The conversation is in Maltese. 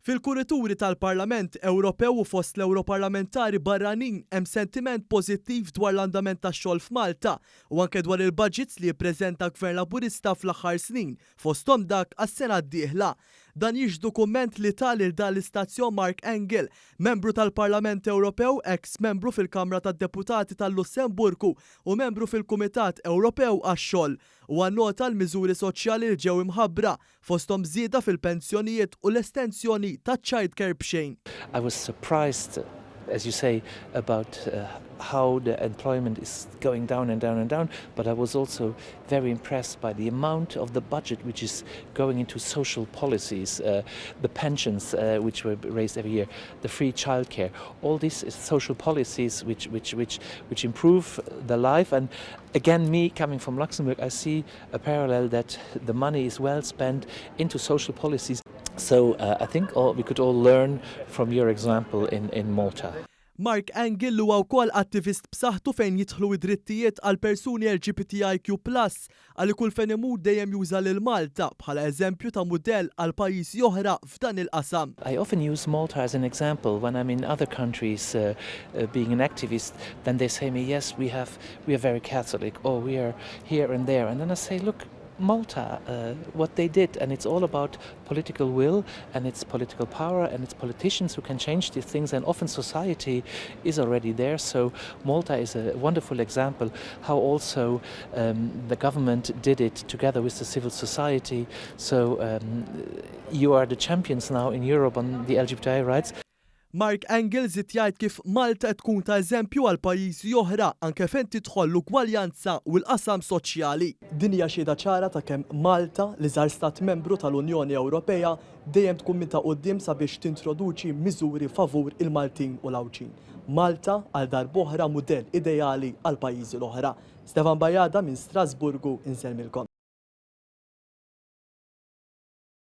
Fil-kurituri tal-Parlament Ewropew u fost l-Europarlamentari barranin hemm sentiment pożittiv dwar l-andament tax-xogħol f'Malta u anke dwar il-budgets li jippreżenta Gvern Laburista fl-aħħar snin fosthom dak għas-sena d-dieħla. Dan jiex dokument li tal il dan l-istazzjon Mark Engel, membru tal-Parlament Ewropew, ex-membru fil-Kamra tad-Deputati tal-Lussemburgu u membru fil-Kumitat Ewropew għax-xogħol u għannota l-miżuri soċjali li ġew imħabbra fosthom żieda fil-pensjonijiet u l-estensjoni taċ-childcare b'xejn. I was surprised, as you say, about how the employment is going down and down and down, but I was also very impressed by the amount of the budget which is going into social policies, the pensions which were raised every year, the free childcare. All these social policies which improve the life. And again, me coming from Luxembourg, I see a parallel that the money is well spent into social policies. So I think we could all learn from your example in Malta. Mark Engel huwa wkoll attivist b'saħħtu fejn jidħlu id-drittijiet għal persuni LGBTIQ+ għal kull fejn imur dejjem juża lil Malta bħala eżempju ta' mudell għal pajjiżi oħra f'dan il-qasam. I often use Malta as an example when I'm in other countries being an activist. Then they say me, yes, we are very Catholic, or we are here and there, and then I say, look, Malta, what they did, and it's all about political will and it's political power and it's politicians who can change these things, and often society is already there. So Malta is a wonderful example how also the government did it together with the civil society. So you are the champions now in Europe on the LGBTI rights. Mark Engel żied jgħid kif Malta tkun ta' eżempju għal pajjiżi oħra anke fejn tidħol l-ugwaljanza u l-qasam soċjali. Din hija xhieda ċara ta' kemm Malta li żgħar stat membru tal-Unjoni Ewropea dejjem tkun min ta' quddiem sabiex tintroduċi miżuri favur il-Maltin u l-Awċin. Malta għal darb'oħra mudell ideali għal pajjiżi l-oħra. Stefan Bajada minn Strasburgu insellmilkom.